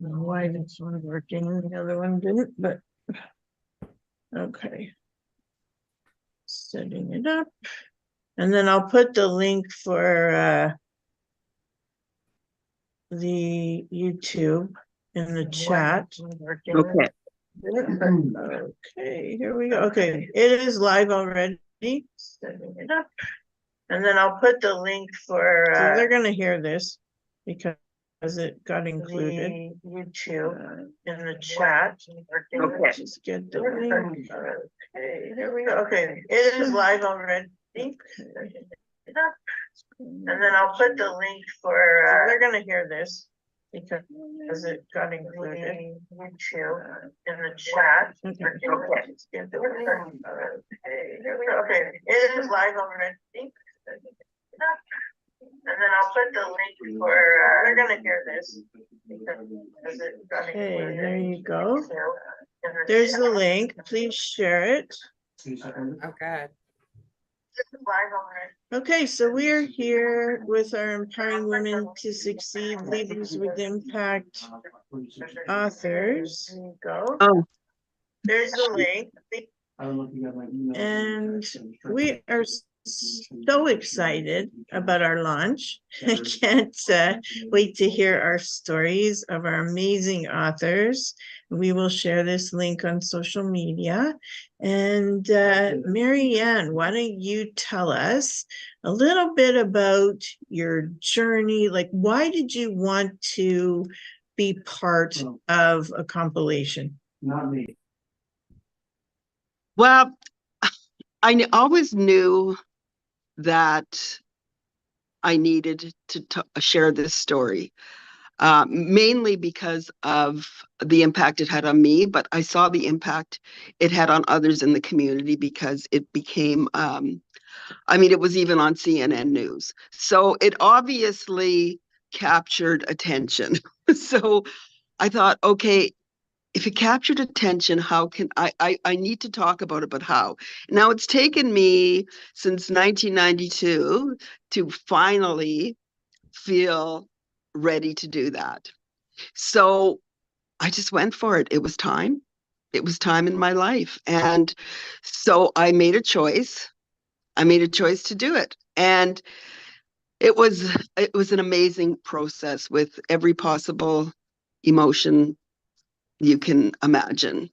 don't know why this one's working and the other one didn't, but okay. Setting it up. And then I'll put the link for the YouTube in the chat. Okay. Okay, here we go. Okay, it is live already. Setting it up. And then I'll put the link for, so they're gonna hear this because it got included. YouTube in the chat. Okay. Just get the link. Okay, here we go. Okay, it is live already. And then I'll put the link for, they're gonna hear this because it got included. YouTube in the chat. Okay. Just get the link. Okay, here we go. Okay, it is live already. And then I'll put the link for, they're gonna hear this. Okay, there you go. There's the link. Please share it. Okay. Okay, so we are here with our Empowering Women to Succeed Leaders with Impact authors. There you go. Oh, There's the link. And we are so excited about our launch. I can't wait to hear our stories of our amazing authors. We will share this link on social media. And Marianne, why don't you tell us a little bit about your journey? Like, why did you want to be part of a compilation? Not me. well, always knew that I needed to share this story, mainly because of the impact it had on me, but I saw the impact it had on others in the community because it became, it was even on CNN News. So it obviously captured attention. So I thought, okay, if it captured attention, how can I need to talk about it, but how? Now it's taken me since 1992 to finally feel ready to do that. So I just went for it. It was time. It was time in my life. And so I made a choice. I made a choice to do it. And it was an amazing process with every possible emotion you can imagine.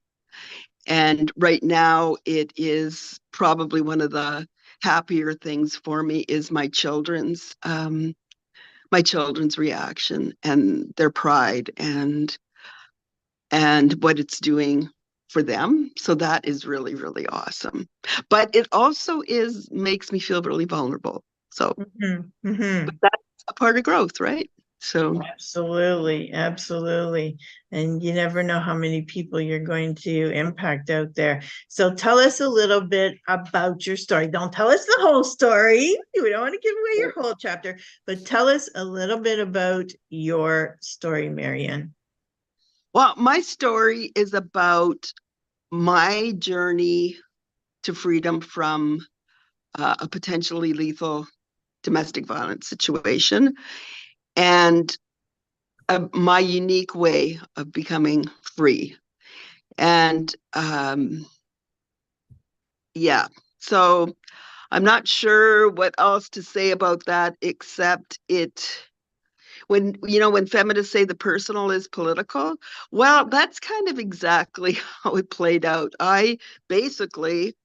And right now, it is probably one of the happier things for me is my children's reaction and their pride and what it's doing for them. So that is really, really awesome. But it also makes me feel really vulnerable. So but that's a part of growth, right? So Absolutely, absolutely. And you never know how many people you're going to impact out there. So tell us a little bit about your story. Don't tell us the whole story. We don't want to give away your whole chapter, but tell us a little bit about your story, Marianne. well, my story is about my journey to freedom from a potentially lethal domestic violence situation and my unique way of becoming free. And so I'm not sure what else to say about that except when feminists say the personal is political, well, that's kind of exactly how it played out. I basically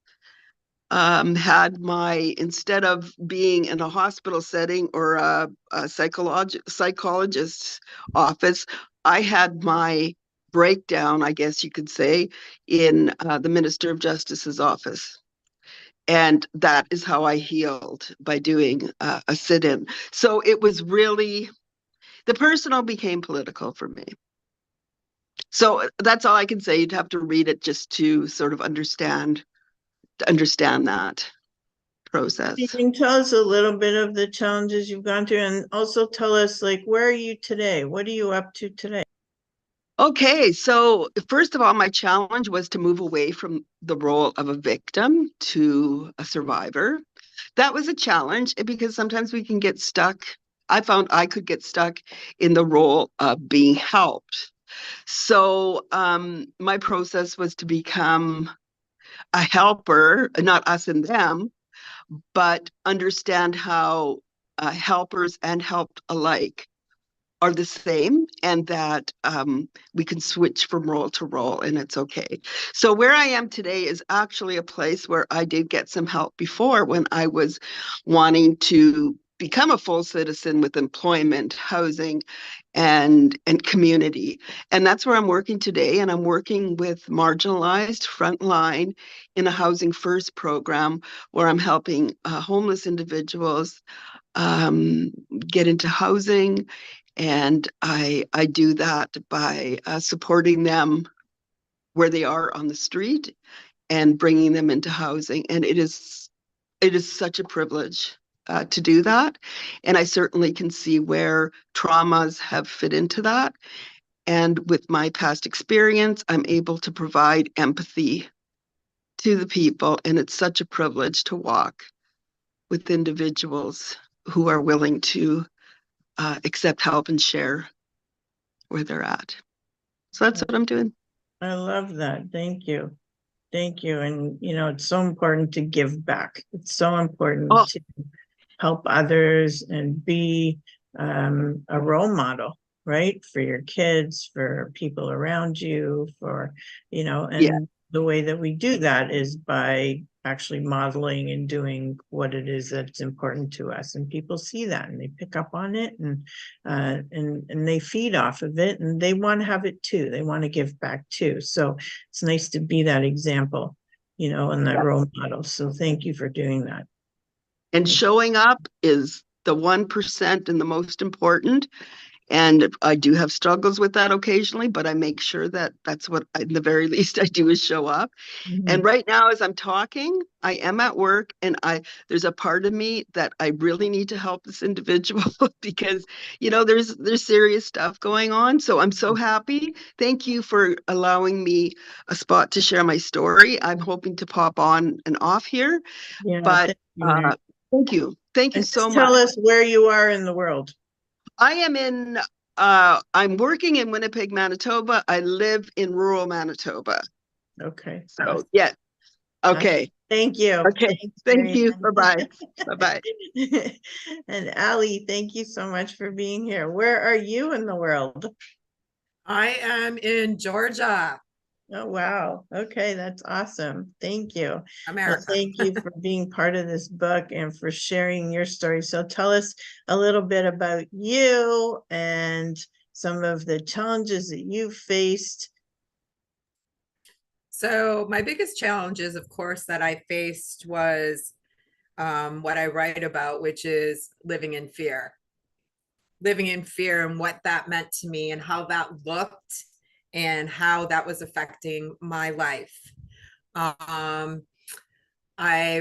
instead of being in a hospital setting or a psychologist's office, I had my breakdown, I guess you could say, in the Minister of Justice's office. And that is how I healed, by doing a sit-in. So it was really, the personal became political for me. So that's all I can say. You'd have to read it just to sort of understand that process. You can tell us a little bit of the challenges you've gone through and also tell us, like, where are you today? What are you up to today? Okay, so first of all, my challenge was to move away from the role of a victim to a survivor. That was a challenge because sometimes we can get stuck. I found I could get stuck in the role of being helped. So my process was to become a helper, not us and them, but understand how helpers and helped alike are the same, and that we can switch from role to role and it's okay. So where I am today is actually a place where I did get some help before when I was wanting to become a full citizen with employment, housing, and community. And that's where I'm working today. And I'm working with marginalized frontline in a Housing First program where I'm helping homeless individuals get into housing, and I do that by supporting them where they are on the street and bringing them into housing. And it is such a privilege to do that. And I certainly can see where traumas have fit into that. And with my past experience, I'm able to provide empathy to the people. And it's such a privilege to walk with individuals who are willing to accept help and share where they're at. So that's what I'm doing. I love that. Thank you. Thank you. And, you know, it's so important to give back. It's so important to help others and be a role model, right? For your kids, for people around you, for, you know, and the way that we do that is by actually modeling and doing what it is that's important to us. And people see that and they pick up on it, and they feed off of it, and they want to have it too. They want to give back too. So it's nice to be that example, you know, and that role model. So thank you for doing that. And showing up is the 1% and the most important. And I do have struggles with that occasionally, but I make sure that that's what, in the very least, I do is show up. And right now, as I'm talking, I am at work, and there's a part of me that I really need to help this individual because, you know, there's serious stuff going on. So I'm so happy. Thank you for allowing me a spot to share my story. I'm hoping to pop on and off here, but thank you. Thank you so much. Tell us where you are in the world. I am I'm working in Winnipeg, Manitoba. I live in rural Manitoba. Okay. So, yeah. Okay. Thank you. Okay. Thank you. Bye-bye. Bye-bye. And Ali, thank you so much for being here. Where are you in the world? I am in Georgia. Oh, wow. Okay, that's awesome. Thank you. America. Well, thank you for being part of this book and for sharing your story. So tell us a little bit about you and some of the challenges that you faced. So my biggest challenges, of course, that I faced was what I write about, which is living in fear and what that meant to me and how that looked and how that was affecting my life. I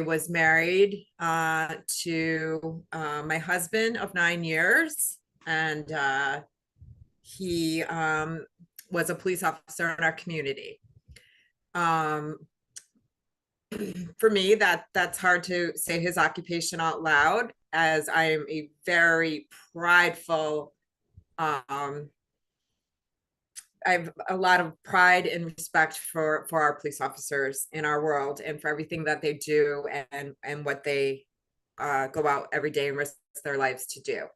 was married to my husband of 9 years, and he was a police officer in our community. For me, that's hard to say his occupation out loud, as I am a very prideful, I have a lot of pride and respect for our police officers in our world and for everything that they do and what they go out every day and risk their lives to do.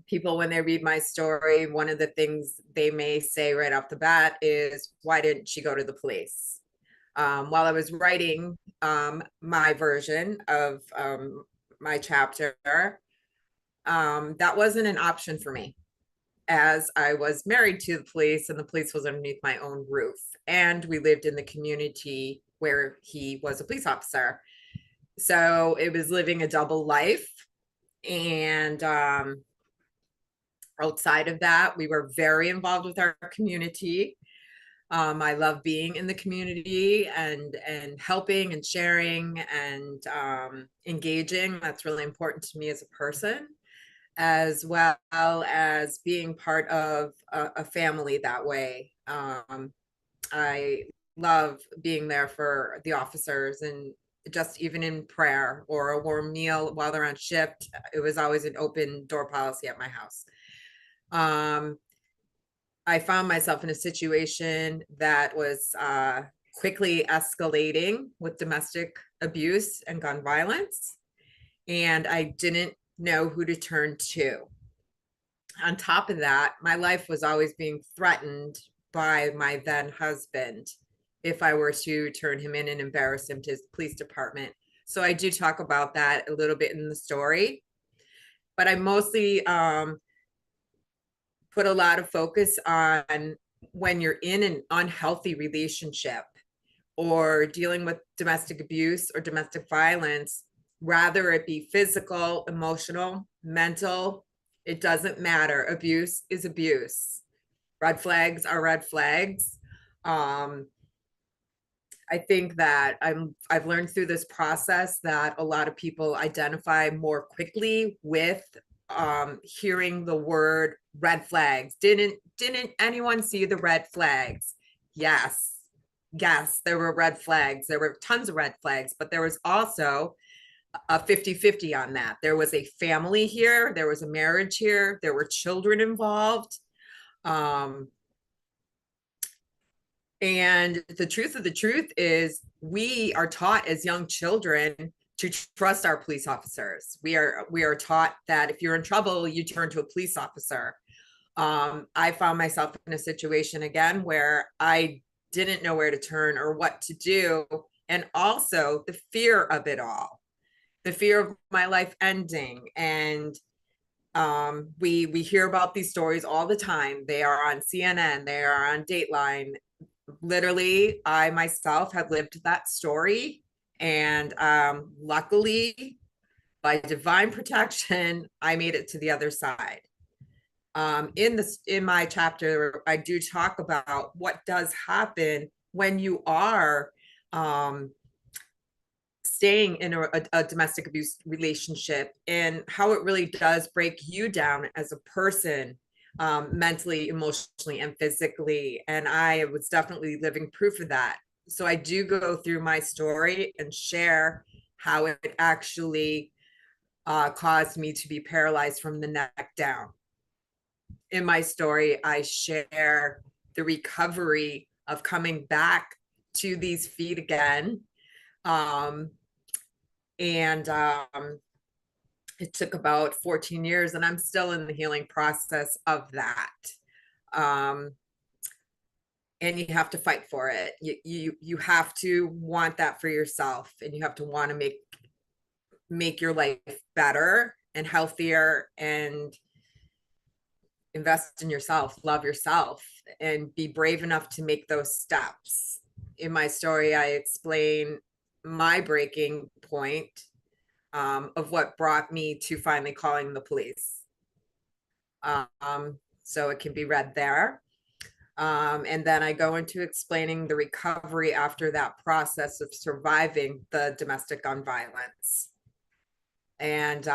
People, when they read my story, one of the things they may say right off the bat is, why didn't she go to the police? While I was writing my version of my chapter, that wasn't an option for me, as I was married to the police and the police was underneath my own roof. And we lived in the community where he was a police officer. So it was living a double life. And outside of that, we were very involved with our community. I love being in the community and helping and sharing and engaging. That's really important to me as a person, as well as being part of a family that way. I love being there for the officers, and just even in prayer or a warm meal while they're on shift, it was always an open door policy at my house. I found myself in a situation that was quickly escalating with domestic abuse and gun violence, and I didn't know who to turn to. On top of that, my life was always being threatened by my then husband if I were to turn him in and embarrass him to his police department. So I do talk about that a little bit in the story, but I mostly put a lot of focus on when you're in an unhealthy relationship or dealing with domestic abuse or domestic violence, rather it be physical, emotional, mental, it doesn't matter. Abuse is abuse. Red flags are red flags. I think that I've learned through this process that a lot of people identify more quickly with hearing the word red flags. Didn't anyone see the red flags? Yes. Yes, there were red flags. There were tons of red flags, but there was also a 50-50 on that. There was a family here, there was a marriage here, there were children involved. And the truth of the truth is we are taught as young children to trust our police officers. We are taught that if you're in trouble, you turn to a police officer. I found myself in a situation again where I didn't know where to turn or what to do. And also the fear of it all, the fear of my life ending. And we hear about these stories all the time. They are on CNN, they are on Dateline. Literally, I myself have lived that story. And luckily, by divine protection, I made it to the other side. In my chapter, I do talk about what does happen when you are staying in a domestic abuse relationship, and how it really does break you down as a person, mentally, emotionally, and physically. And I was definitely living proof of that. So I do go through my story and share how it actually caused me to be paralyzed from the neck down. In my story, I share the recovery of coming back to these feet again. It took about 14 years, and I'm still in the healing process of that. And you have to fight for it. You have to want that for yourself, and you have to want to make your life better and healthier, and invest in yourself, love yourself, and be brave enough to make those steps. In my story, I explain my breaking point of what brought me to finally calling the police. So it can be read there. And then I go into explaining the recovery after that process of surviving the domestic gun violence, and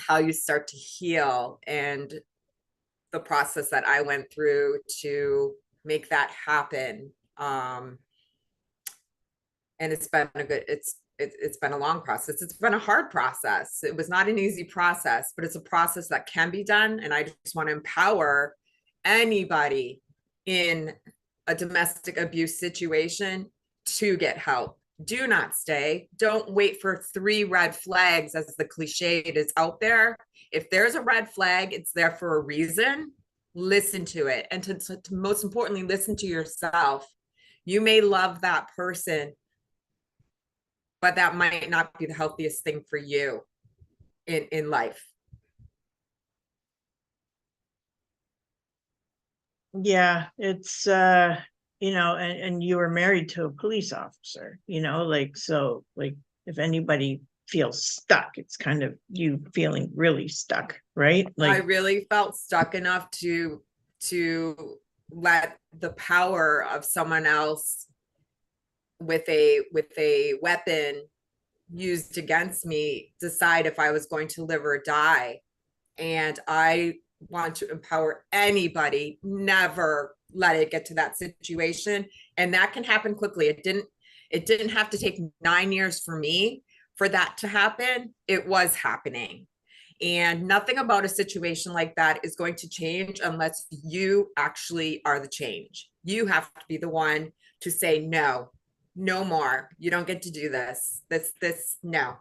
how you start to heal, and the process that I went through to make that happen. And it's been it's been a long process. It's been a hard process. It was not an easy process, but it's a process that can be done. And I just want to empower anybody in a domestic abuse situation to get help. Do not stay. Don't wait for 3 red flags, as the cliche it is out there. If there's a red flag, it's there for a reason. Listen to it. And to most importantly, listen to yourself. You may love that person, but that might not be the healthiest thing for you in life. Yeah, it's you know, and you were married to a police officer, you know, like, so like if anybody feels stuck, it's kind of you feeling really stuck, right? I Like, really felt stuck enough to let the power of someone else with a weapon used against me decide if I was going to live or die. And I want to empower anybody, never let it get to that situation. And that can happen quickly. It didn't have to take 9 years for me for that to happen. It was happening. And nothing about a situation like that is going to change unless you actually are the change. You have to be the one to say, no, no more. You don't get to do this. No.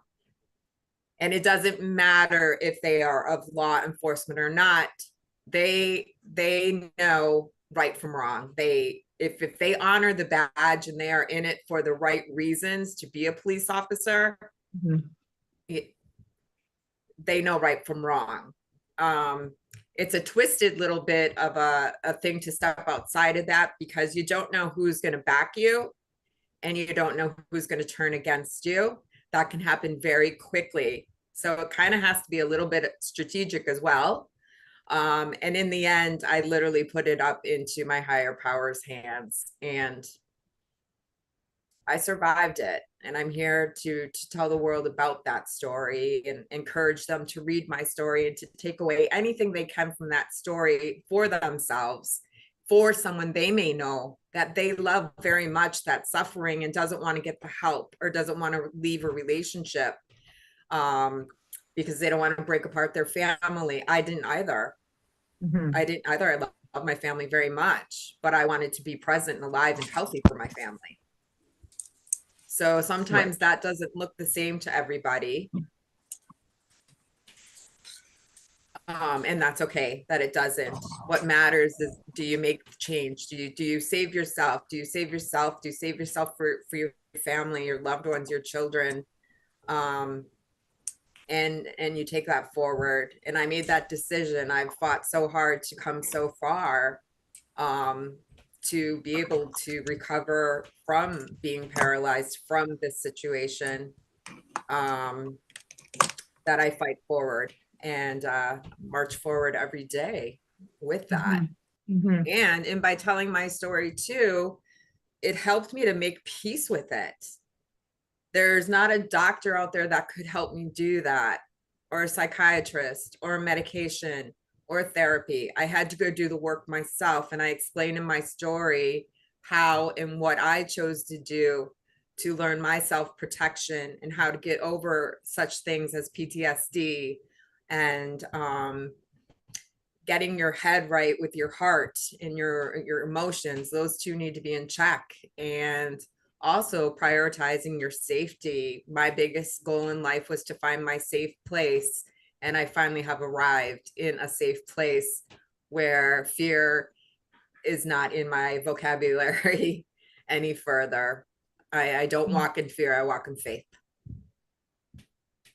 And it doesn't matter if they are of law enforcement or not. They know right from wrong. If they honor the badge and they are in it for the right reasons to be a police officer, Mhm. they know right from wrong. It's a twisted little bit of a thing to step outside of that, because you don't know who's going to back you and you don't know who's going to turn against you. That can happen very quickly. So it kind of has to be a little bit strategic as well. And in the end, I literally put it up into my higher power's hands, and I survived it. And I'm here to tell the world about that story and encourage them to read my story and to take away anything they can from that story for themselves, for someone they may know that they love very much, that's suffering and doesn't want to get the help or doesn't want to leave a relationship because they don't want to break apart their family. I didn't either. Mhm. I love my family very much, but I wanted to be present and alive and healthy for my family. So sometimes that doesn't look the same to everybody. And that's okay that it doesn't. What matters is, do you make change? Do you save yourself? Do you save yourself? Do you save yourself for your family, your loved ones, your children? And you take that forward. And I made that decision. I've fought so hard to come so far, to be able to recover from being paralyzed from this situation, that I fight forward and march forward every day with that. Mhm. And by telling my story too, it helped me to make peace with it. There's not a doctor out there that could help me do that, or a psychiatrist, or a medication, or therapy. I had to go do the work myself. And I explained in my story how and what I chose to do to learn my self-protection and how to get over such things as PTSD and getting your head right with your heart and your emotions. Those two need to be in check. And also prioritizing your safety. My biggest goal in life was to find my safe place. And I finally have arrived in a safe place where fear is not in my vocabulary any further. I don't walk in fear, I walk in faith.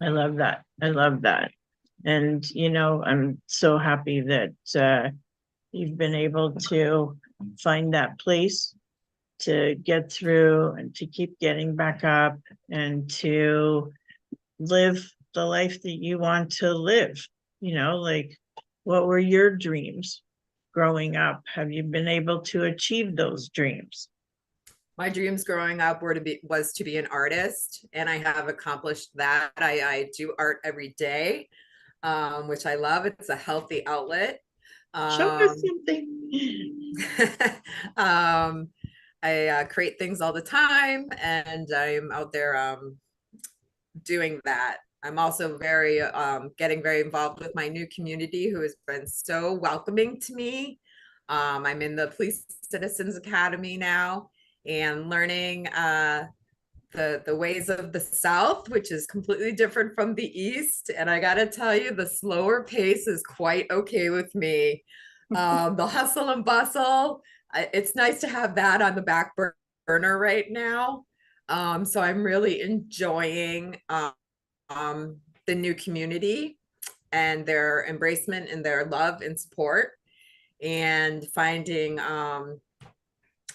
I love that. I love that. And, I'm so happy that you've been able to find that place to get through and to keep getting back up and to live the life that you want to live. Like, what were your dreams growing up? Have you been able to achieve those dreams? My dreams growing up was to be an artist, and I have accomplished that. I do art every day, which I love. It's a healthy outlet. Show us something. I create things all the time, and I'm out there doing that. I'm also getting very involved with my new community, who has been so welcoming to me. I'm in the Police Citizens Academy now and learning the ways of the South, which is completely different from the East. And I got to tell you, the slower pace is quite okay with me. The hustle and bustle, it's nice to have that on the back burner right now. So I'm really enjoying the new community and their embracement and their love and support, and finding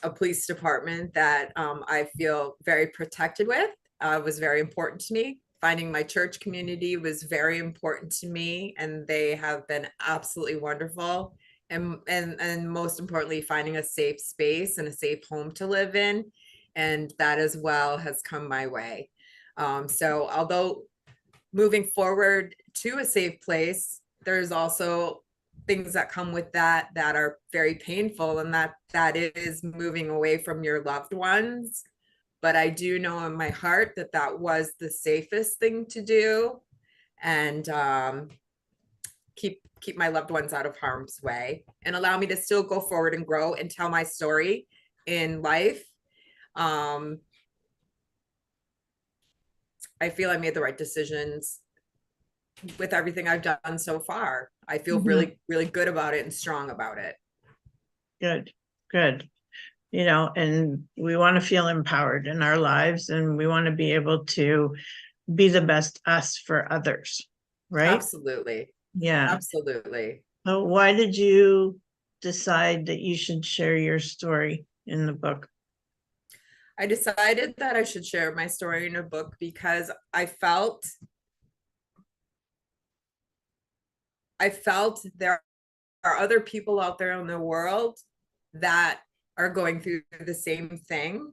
a police department that I feel very protected with was very important to me. Finding my church community was very important to me, and they have been absolutely wonderful. And most importantly, finding a safe space and a safe home to live in, and that as well has come my way. So although moving forward to a safe place, there's also things that come with that are very painful, and that is moving away from your loved ones. But I do know in my heart that was the safest thing to do. And keep my loved ones out of harm's way and allow me to still go forward and grow and tell my story in life. I feel I made the right decisions with everything I've done so far. I feel really, really good about it and strong about it. Good, good. You know, and we want to feel empowered in our lives, and we want to be able to be the best us for others, right? Absolutely. Yeah. Absolutely. So why did you decide that you should share your story in the book? I decided that I should share my story in a book because I felt there are other people out there in the world that are going through the same thing.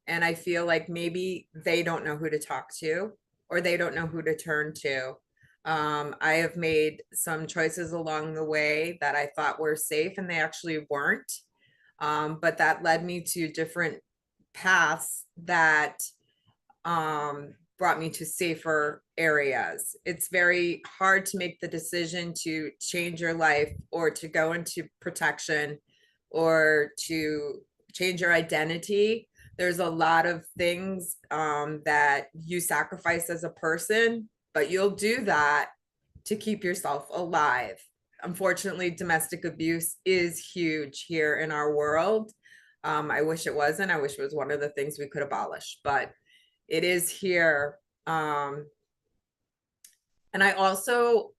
And I feel like maybe they don't know who to talk to, or they don't know who to turn to. I have made some choices along the way that I thought were safe, and they actually weren't. But that led me to different paths that brought me to safer areas. It's very hard to make the decision to change your life or to go into protection or to change your identity. There's a lot of things that you sacrifice as a person, but you'll do that to keep yourself alive. Unfortunately, domestic abuse is huge here in our world. I wish it wasn't. I wish it was one of the things we could abolish, but it is here. And I also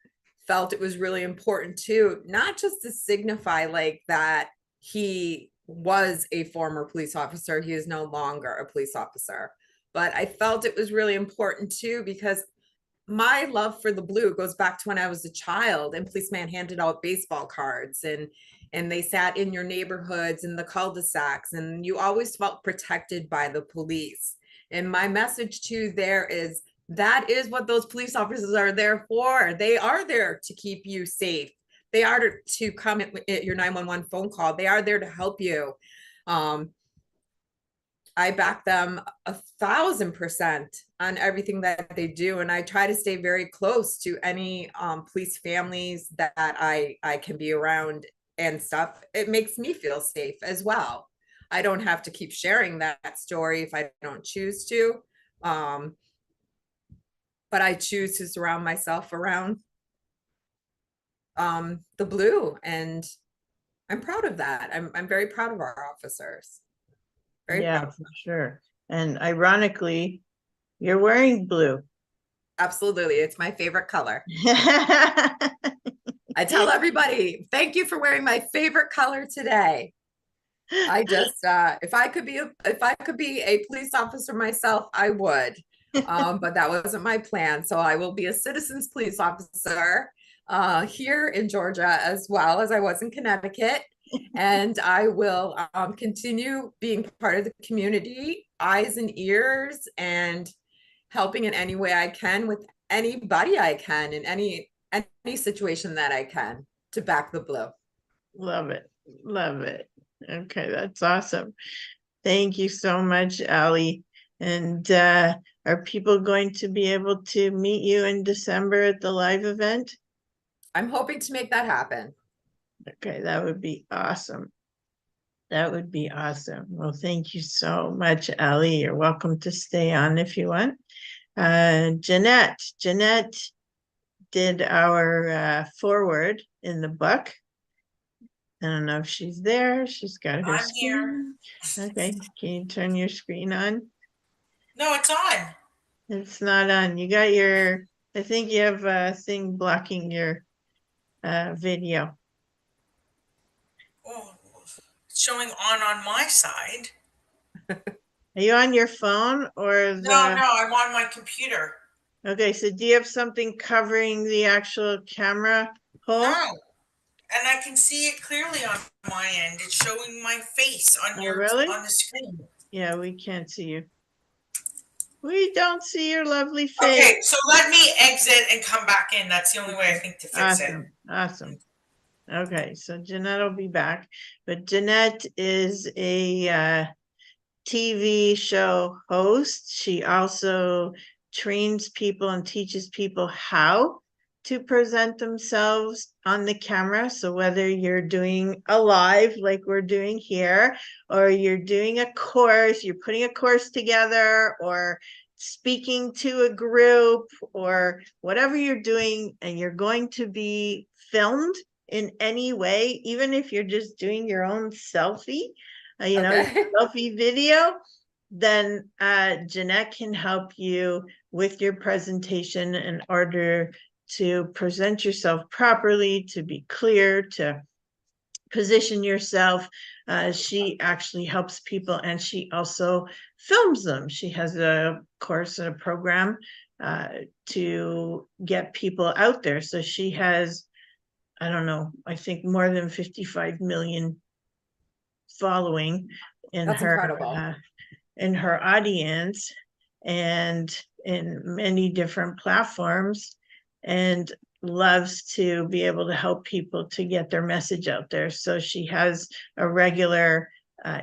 felt it was really important too, not just to signify like that he was a former police officer, he is no longer a police officer, but I felt it was really important too, because my love for the blue goes back to when I was a child and policemen handed out baseball cards and they sat in your neighborhoods in the cul-de-sacs, and you always felt protected by the police. And my message too there is that is what those police officers are there for. They are there to keep you safe. They are to come at your 911 phone call. They are there to help you. I back them 1,000% on everything that they do. And I try to stay very close to any police families that I can be around and stuff. It makes me feel safe as well. I don't have to keep sharing that story if I don't choose to. But I choose to surround myself around the blue, and I'm proud of that. I'm very proud of our officers. Very Yeah, proud. for sure. And ironically, you're wearing blue. Absolutely. It's my favorite color. I tell everybody, thank you for wearing my favorite color today. I just if I could be a police officer myself, I would. But that wasn't my plan. So I will be a citizens police officer here in Georgia as well as I was in Connecticut. And I will continue being part of the community, eyes and ears, and helping in any way I can with anybody I can in any situation that I can to back the blue. Love it. Love it. Okay, that's awesome. Thank you so much, Ali. And are people going to be able to meet you in December at the live event? I'm hoping to make that happen. Okay, that would be awesome. That would be awesome. Well, thank you so much, Ali. You're welcome to stay on if you want. Jeanette did our forward in the book. I don't know if she's there. She's got her I'm screen. here. Okay, can you turn your screen on? No, it's on. It's not on. You got your, I think you have a thing blocking your video. Oh, it's showing on my side. Are you on your phone or the? No, I'm on my computer. Okay, so do you have something covering the actual camera hole? No, and I can see it clearly on my end. It's showing my face on Oh, your really? on the screen. Yeah, we can't see you. We don't see your lovely face. Okay, so let me exit and come back in. That's the only way I think to fix it. Awesome. Okay, so Jeanette will be back, but Jeanette is a TV show host. She also trains people and teaches people how to present themselves on the camera. So whether you're doing a live like we're doing here, or you're doing a course, you're putting a course together, or speaking to a group, or whatever you're doing, and you're going to be filmed in any way, even if you're just doing your own selfie, Okay. selfie video, then Jeanette can help you with your presentation in order to present yourself properly, to be clear, to position yourself. She actually helps people, and she also films them. She has a course and a program to get people out there. So she has, I don't know, I think more than 55 million following in That's her incredible. in her audience, and in many different platforms, and loves to be able to help people to get their message out there. So she has a regular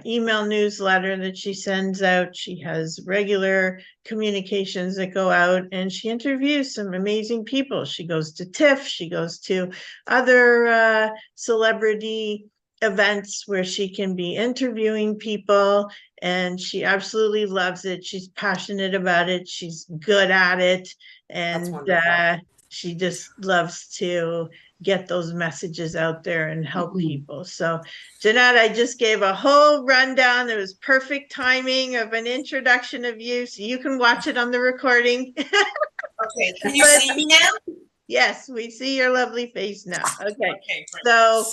email newsletter that she sends out. She has regular communications that go out, and she interviews some amazing people. She goes to TIFF, she goes to other celebrity events where she can be interviewing people, and she absolutely loves it. She's passionate about it. She's good at it. That's And wonderful. she just loves to get those messages out there and help people. So, Jeanette, I just gave a whole rundown. It was perfect timing of an introduction of you. So you can watch it on the recording. Okay, can you But see me now? yes, we see your lovely face now. Okay. Okay, great. So,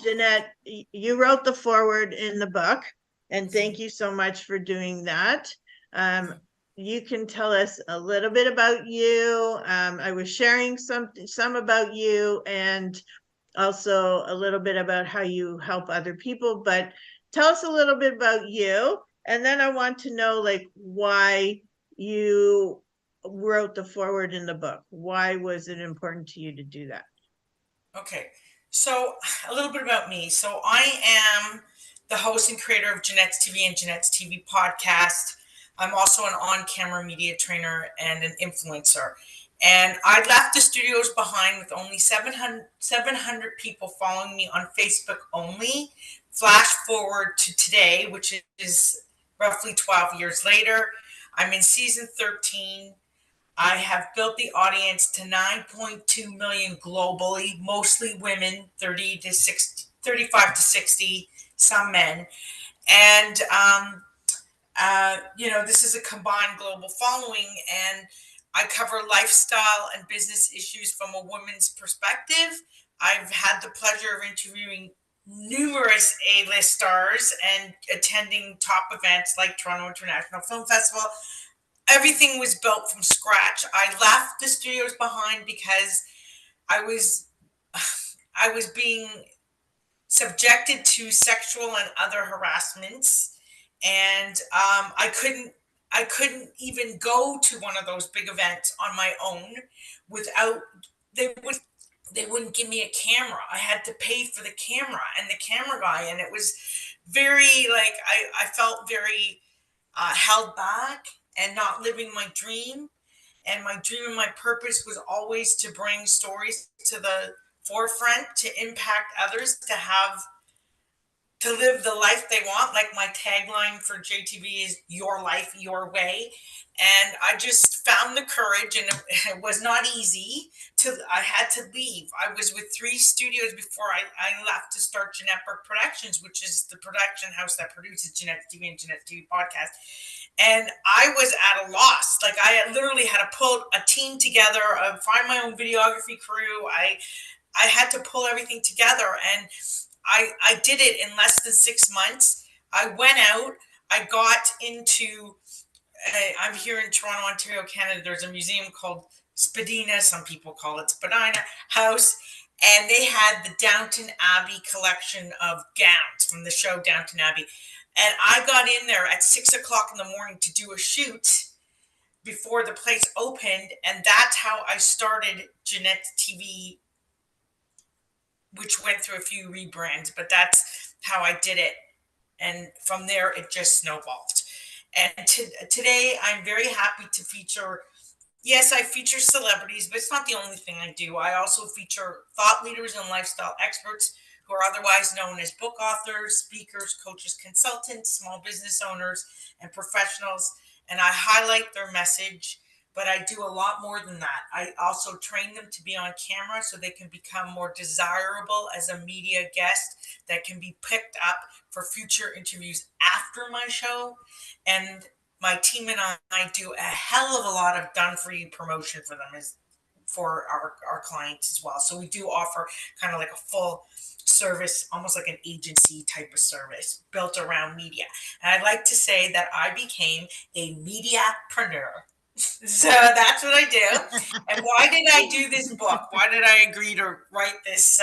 Jeanette, you wrote the foreword in the book, and thank you so much for doing that. You can tell us a little bit about you. I was sharing some about you, and also a little bit about how you help other people, but tell us a little bit about you. And then I want to know, like, why you wrote the foreword in the book. Why was it important to you to do that? Okay, so a little bit about me. So I am the host and creator of Jeanette's TV and Jeanette's TV podcast. I'm also an on-camera media trainer and an influencer. And I left the studios behind with only 700 people following me on Facebook only. Flash forward to today, which is roughly 12 years later. I'm in season 13. I have built the audience to 9.2 million globally, mostly women, 30 to 60, 35 to 60, some men. And, this is a combined global following, and I cover lifestyle and business issues from a woman's perspective. I've had the pleasure of interviewing numerous A-list stars and attending top events like Toronto International Film Festival. Everything was built from scratch. I left the studios behind because I was I was being subjected to sexual and other harassments, and I couldn't even go to one of those big events on my own without they would they wouldn't give me a camera. I had to pay for the camera and the camera guy, and it was very like I felt very held back and not living my dream. And my dream and my purpose was always to bring stories to the forefront, to impact others, to live the life they want. Like my tagline for JTV is your life, your way. And I just found the courage, and it was not easy I had to leave. I was with 3 studios before I left to start Jeanette Burke Productions, which is the production house that produces Jeanette's TV and Jeanette's TV podcast. And I was at a loss. Like I literally had to pull a team together, find my own videography crew. I had to pull everything together, and I did it in less than 6 months. I went out. I got into. I'm here in Toronto, Ontario, Canada. There's a museum called Spadina. Some people call it Spadina House, and they had the Downton Abbey collection of gowns from the show Downton Abbey. And I got in there at 6 o'clock in the morning to do a shoot before the place opened. And that's how I started Jeanette's TV, which went through a few rebrands, but that's how I did it. And from there, it just snowballed. And today, I'm very happy to feature, yes, I feature celebrities, but it's not the only thing I do. I also feature thought leaders and lifestyle experts who are otherwise known as book authors, speakers, coaches, consultants, small business owners, and professionals. And I highlight their message, but I do a lot more than that. I also train them to be on camera so they can become more desirable as a media guest that can be picked up for future interviews after my show. And my team and I do a hell of a lot of done for you promotion for them as for our clients as well. So we do offer kind of like a full service, almost like an agency type of service built around media. And I'd like to say that I became a mediapreneur. So that's what I do. And why did I do this book? Why did I agree to write this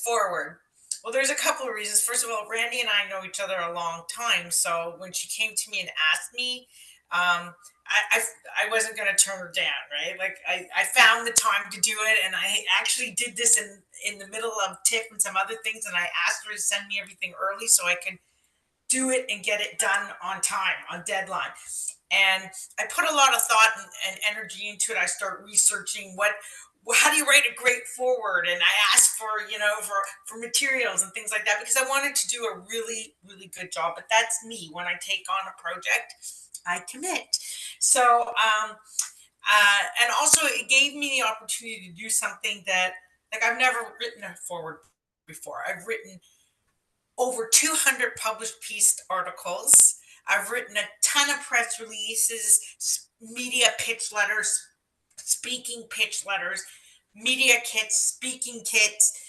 forward? Well, there's a couple of reasons. First of all, Randy and I know each other a long time. So when she came to me and asked me, I wasn't going to turn her down, right? Like I found the time to do it. And I actually did this in the middle of TIFF and some other things. And I asked her to send me everything early so I could do it and get it done on time, on deadline. And I put a lot of thought and energy into it. I start researching how do you write a great forward? And I asked for, for materials and things like that, because I wanted to do a really, really good job. But that's me. When I take on a project, I commit. So, and also it gave me the opportunity to do something that, like, I've never written a forward before. I've written over 200 published piece articles. I've written a ton of press releases, media pitch letters, speaking pitch letters, media kits, speaking kits,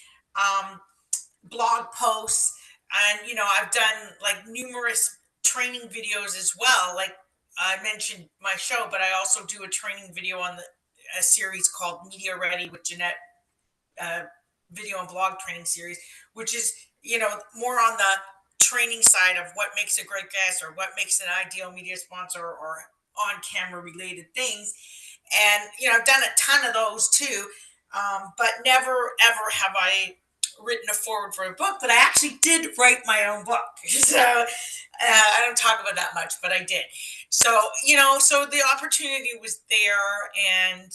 blog posts. And, I've done like numerous training videos as well. Like I mentioned my show, but I also do a training video on a series called Media Ready with Jeanette, video and blog training series, which is, more on the training side of what makes a great guest or what makes an ideal media sponsor or on camera related things. And, I've done a ton of those too. But never, ever have I written a forward for a book, but I actually did write my own book. So I don't talk about that much, but I did. So, so the opportunity was there, and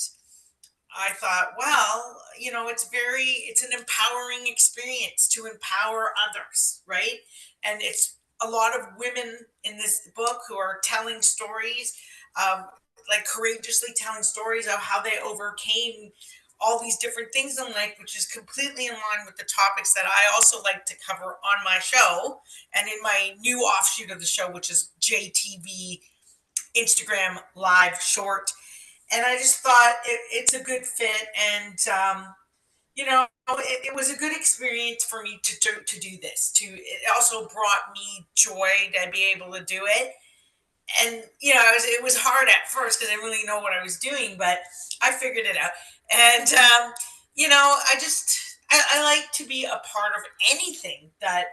I thought, well, it's an empowering experience to empower others, right? And it's a lot of women in this book who are telling stories, like courageously telling stories of how they overcame all these different things in life, which is completely in line with the topics that I also like to cover on my show and in my new offshoot of the show, which is JTV Instagram Live Short. And I just thought it's a good fit, and it was a good experience for me to do this. It also brought me joy to be able to do it, and it was hard at first because I didn't really know what I was doing, but I figured it out. And I like to be a part of anything that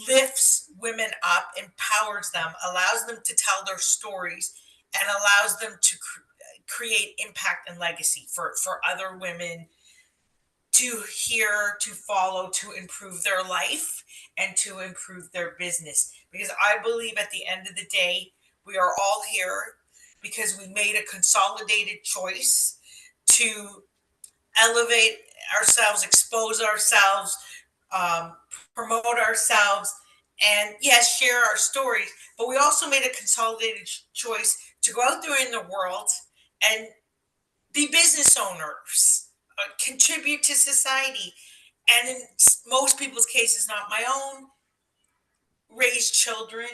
lifts women up, empowers them, allows them to tell their stories, and allows them to create impact and legacy for other women to hear, to follow, to improve their life and to improve their business. Because I believe at the end of the day, we are all here because we made a consolidated choice to elevate ourselves, expose ourselves, promote ourselves, and yes, share our stories. But we also made a consolidated choice to go out there in the world and be business owners, contribute to society, and in most people's cases, not my own, raise children,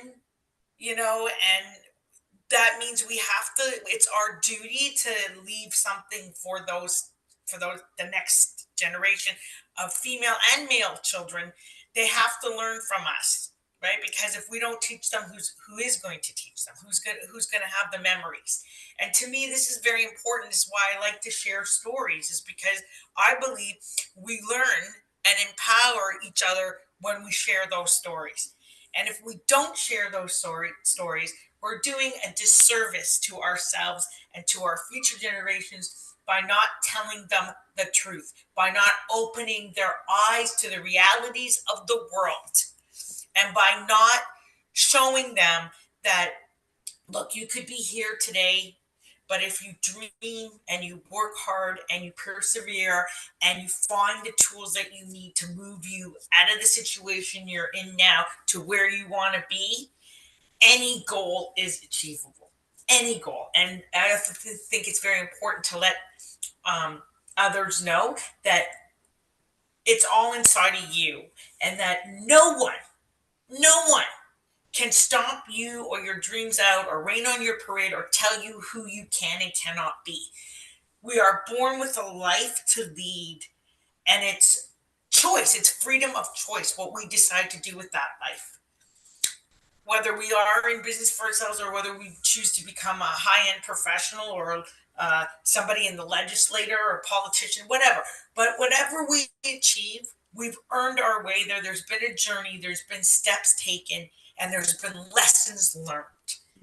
and that means we have to, it's our duty to leave something for the next generation of female and male children. They have to learn from us, right? Because if we don't teach them, who is going to teach them? Who's going to have the memories? And to me, this is very important. This is why I like to share stories, is because I believe we learn and empower each other when we share those stories. And if we don't share those stories, we're doing a disservice to ourselves and to our future generations by not telling them the truth, by not opening their eyes to the realities of the world, and by not showing them that, look, you could be here today, But if you dream and you work hard and you persevere and you find the tools that you need to move you out of the situation you're in now to where you want to be, any goal is achievable. Any goal. And I also think it's very important to let others know that it's all inside of you and that no one can stomp you or your dreams out or rain on your parade or tell you who you can and cannot be. We are born with a life to lead, and it's choice, it's freedom of choice, what we decide to do with that life. Whether we are in business for ourselves or whether we choose to become a high-end professional or somebody in the legislature or politician, whatever. But whatever we achieve, we've earned our way there. There's been a journey, there's been steps taken, and there's been lessons learned.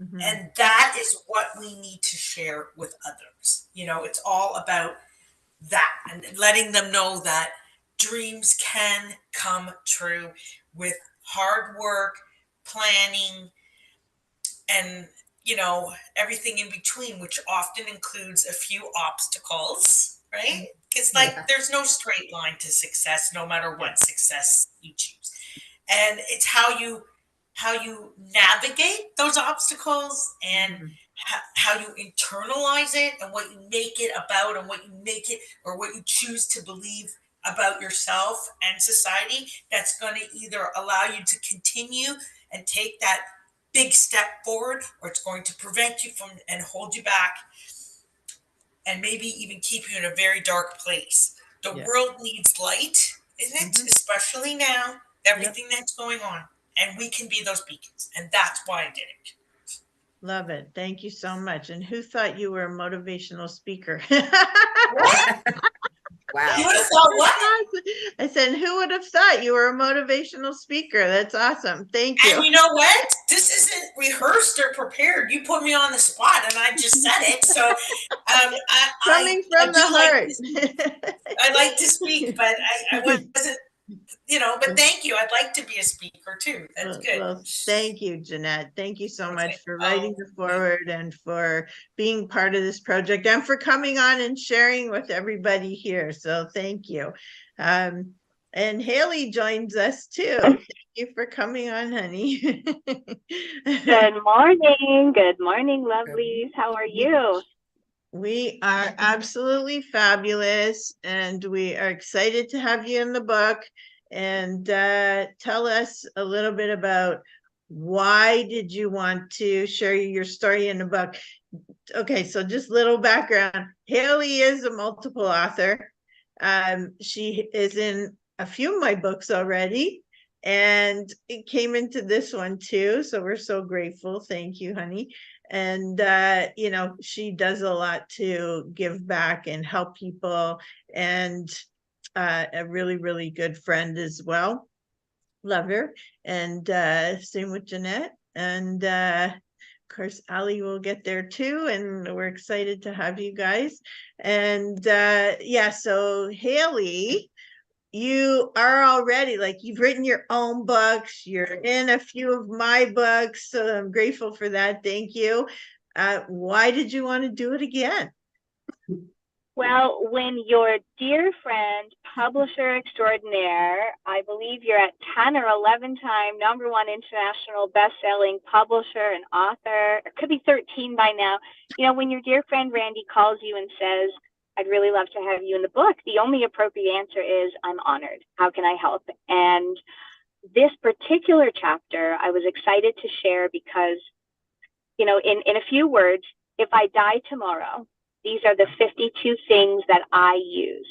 Mhm. And that is what we need to share with others. You know, it's all about that and letting them know that dreams can come true with hard work, planning, and everything in between, which often includes a few obstacles, right? It's like Yeah. there's no straight line to success, no matter what success you choose. And it's how you navigate those obstacles and Mhm. how you internalize it and what you make it about and what you make it or what you choose to believe about yourself and society, that's going to either allow you to continue and take that big step forward, or it's going to prevent you from and hold you back and maybe even keep you in a very dark place. The Yeah. world needs light, isn't it? Mhm. Especially now, everything that's going on. And we can be those beacons. And that's why I did it. Love it. Thank you so much. And who thought you were a motivational speaker? Wow. You would have thought what? I said, who would have thought you were a motivational speaker? That's awesome. Thank And you. you know what? This isn't rehearsed or prepared. You put me on the spot and I just said it. So Coming I from the do like heart. I like to speak, but I wasn't, but thank you. I'd like to be a speaker too. That's good. Well, thank you, Jeanette. Thank you so much Okay. for writing the forward and for being part of this project and for coming on and sharing with everybody here. So thank you. And Haley joins us too. Thank you for coming on, honey. Good morning. Good morning, lovelies. How are you? We are absolutely fabulous, and we are excited to have you in the book. And tell us a little bit about why did you want to share your story in the book? Okay, so just little background. Haley is a multiple author. She is in a few of my books already, and it came into this one too. So we're so grateful. Thank you, honey. And she does a lot to give back and help people, and a really, really good friend as well. Love her. And same with Jeanette. And of course, Ali will get there too. And we're excited to have you guys. And so Haley, you are already you've written your own books. You're in a few of my books. So I'm grateful for that. Thank you. Why did you want to do it again? Well, when your dear friend, publisher extraordinaire, I believe you're at 10 or 11 time #1 international best-selling publisher and author, it could be 13 by now. When your dear friend Randy calls you and says, I'd really love to have you in the book, the only appropriate answer is, I'm honored. How can I help? And this particular chapter, I was excited to share because, in a few words, if I die tomorrow, these are the 52 things that I use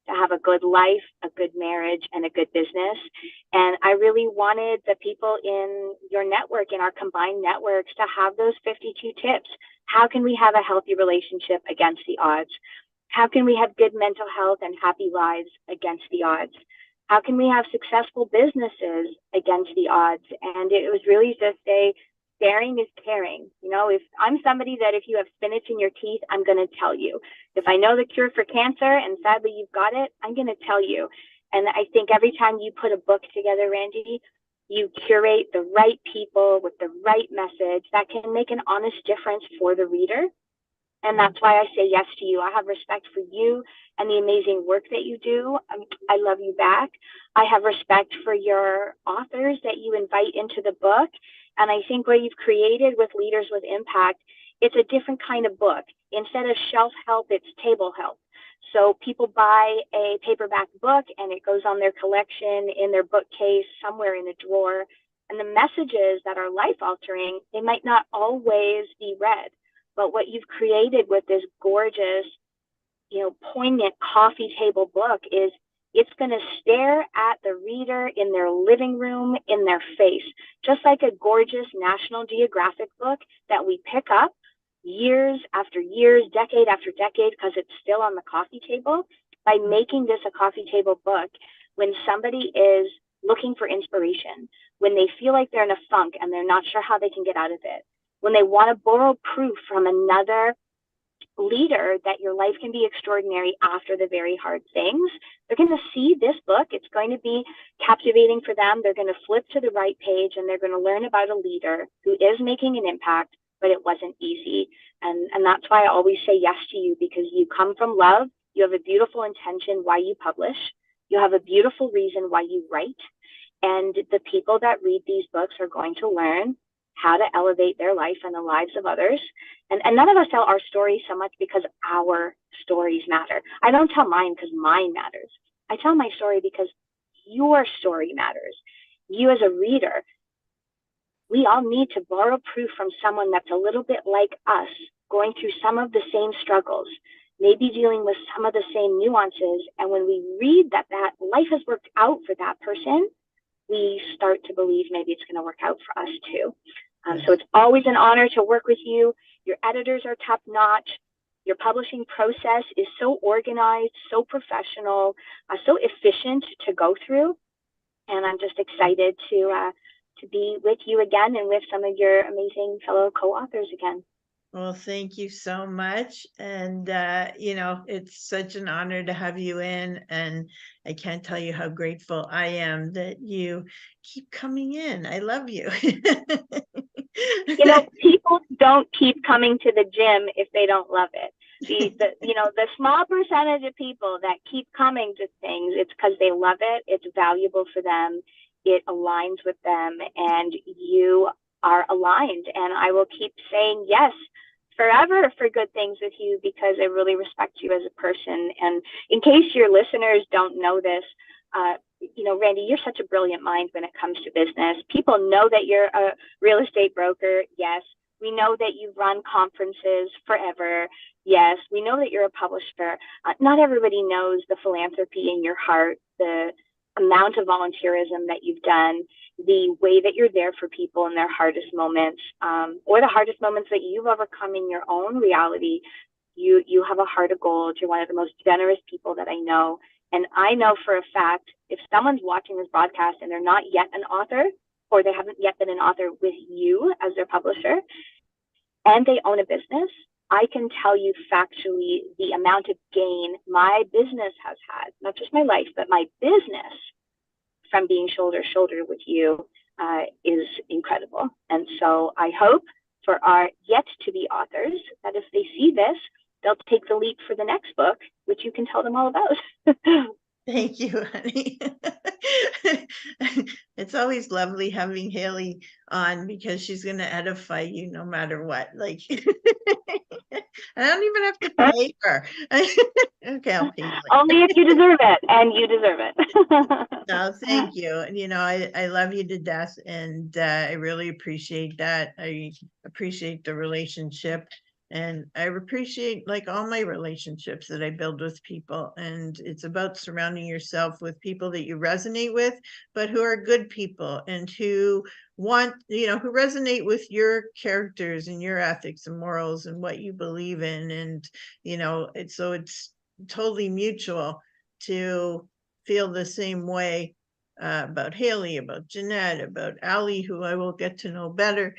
to have a good life, a good marriage, and a good business. And I really wanted the people in your network, in our combined networks, to have those 52 tips. How can we have a healthy relationship against the odds? How can we have good mental health and happy lives against the odds? How can we have successful businesses against the odds? And it was really just sharing is caring. If I'm somebody that if you have spinach in your teeth, I'm going to tell you. If I know the cure for cancer and sadly you've got it, I'm going to tell you. And I think every time you put a book together, Randy, you curate the right people with the right message that can make an honest difference for the reader. And that's why I say yes to you. I have respect for you and the amazing work that you do. I love you back. I have respect for your authors that you invite into the book. And I think what you've created with Leaders with Impact, it's a different kind of book. Instead of shelf help, it's table help. So people buy a paperback book and it goes on their collection, in their bookcase, somewhere in a drawer. And the messages that are life altering, they might not always be read. But what you've created with this gorgeous, poignant coffee table book is, it's going to stare at the reader in their living room, in their face, just like a gorgeous National Geographic book that we pick up years after years, decade after decade, because it's still on the coffee table. By making this a coffee table book, when somebody is looking for inspiration, when they feel like they're in a funk and they're not sure how they can get out of it, when they want to borrow proof from another leader that your life can be extraordinary after the very hard things, they're going to see this book. It's going to be captivating for them. They're going to flip to the right page and they're going to learn about a leader who is making an impact, but it wasn't easy. And that's why I always say yes to you, because you come from love. You have a beautiful intention why you publish. You have a beautiful reason why you write. And the people that read these books are going to learn how to elevate their life and the lives of others. And none of us tell our stories so much because our stories matter. I don't tell mine because mine matters. I tell my story because your story matters. You as a reader, we all need to borrow proof from someone that's a little bit like us, going through some of the same struggles, maybe dealing with some of the same nuances. And when we read that life has worked out for that person, we start to believe maybe it's going to work out for us too. So it's always an honor to work with you. Your editors are top notch. Your publishing process is so organized, so professional, so efficient to go through. And I'm just excited to be with you again and with some of your amazing fellow co-authors again. Well, thank you so much. And, it's such an honor to have you in. And I can't tell you how grateful I am that you keep coming in. I love you. People don't keep coming to the gym if they don't love it. The small percentage of people that keep coming to things, it's because they love it. It's valuable for them. It aligns with them, and you are aligned. And I will keep saying yes forever for good things with you, because I really respect you as a person. And in case your listeners don't know this, Randy, you're such a brilliant mind when it comes to business. People know that you're a real estate broker. Yes. We know that you run conferences forever. Yes. We know that you're a publisher. Not everybody knows the philanthropy in your heart, the amount of volunteerism that you've done, the way that you're there for people in their hardest moments, or the hardest moments that you've overcome in your own reality. You have a heart of gold. You're one of the most generous people that I know. And I know for a fact, if someone's watching this broadcast and they're not yet an author, or they haven't yet been an author with you as their publisher, and they own a business, I can tell you factually the amount of gain my business has had, not just my life, but my business, from being shoulder to shoulder with you is incredible. And so I hope for our yet to be authors that if they see this, they'll take the leap for the next book, which you can tell them all about. Thank you, honey. It's always lovely having Haley on, because she's going to edify you no matter what. Like, I don't even have to pay her. Okay, I'll pay you later. Only if you deserve it, and you deserve it. No, thank you. And, I love you to death, and I really appreciate that. I appreciate the relationship. And I appreciate, like, all my relationships that I build with people. And it's about surrounding yourself with people that you resonate with, but who are good people and who want, who resonate with your characters and your ethics and morals and what you believe in. And, it's totally mutual to feel the same way about Haley, about Jeanette, about Ali, who I will get to know better.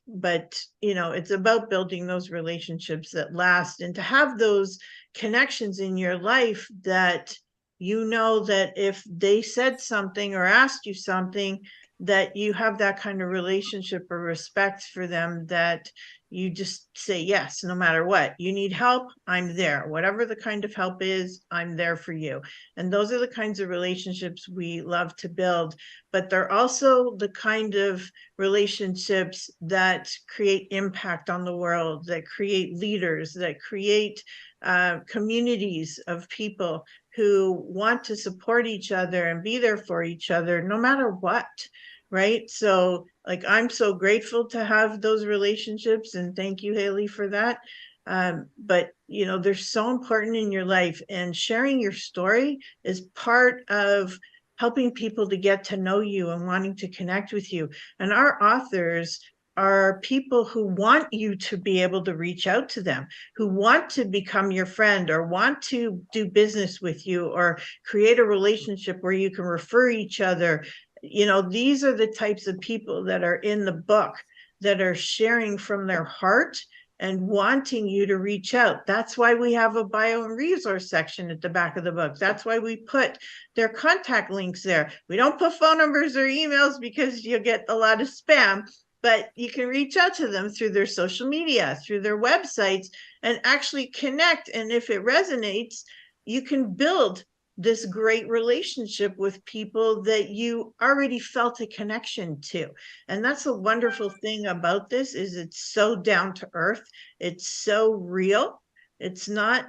But it's about building those relationships that last, and to have those connections in your life that that if they said something or asked you something, that you have that kind of relationship or respect for them, that you just say yes, no matter what. You need help, I'm there. Whatever the kind of help is, I'm there for you. And those are the kinds of relationships we love to build, but they're also the kind of relationships that create impact on the world, that create leaders, that create communities of people who want to support each other and be there for each other no matter what. Right. So like, I'm so grateful to have those relationships, and thank you, Haley, for that. But you know, they're so important in your life, and sharing your story is part of helping people to get to know you and wanting to connect with you. And our authors are people who want you to be able to reach out to them, who want to become your friend or want to do business with you or create a relationship where you can refer each other. You know, these are the types of people that are in the book, that are sharing from their heart and wanting you to reach out. That's why we have a bio and resource section at the back of the book. That's why we put their contact links there. We don't put phone numbers or emails because you'll get a lot of spam, but you can reach out to them through their social media, through their websites, and actually connect. And if it resonates, you can build this great relationship with people that you already felt a connection to. And that's a wonderful thing about this, is it's so down to earth. It's so real. It's not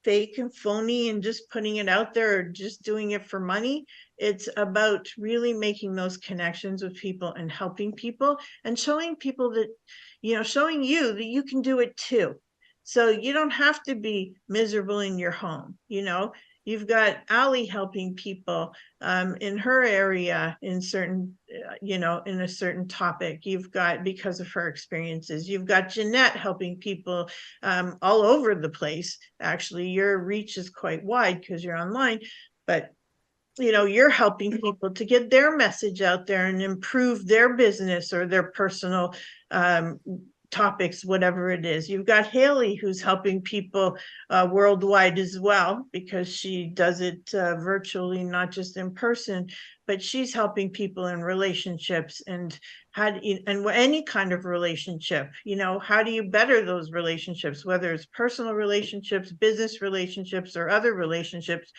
fake and phony and just putting it out there or just doing it for money. It's about really making those connections with people and helping people and showing people that, you know, showing you that you can do it too. So you don't have to be miserable in your home. You know, you've got Ali helping people in her area in certain, you know, in a certain topic. You've got, because of her experiences, you've got Jeanette helping people all over the place. Actually, your reach is quite wide because you're online, but you know, you're helping people to get their message out there and improve their business or their personal topics, whatever it is. You've got Haley, who's helping people worldwide as well, because she does it virtually, not just in person, but she's helping people in relationships and and any kind of relationship. You know, how do you better those relationships, whether it's personal relationships, business relationships, or other relationships?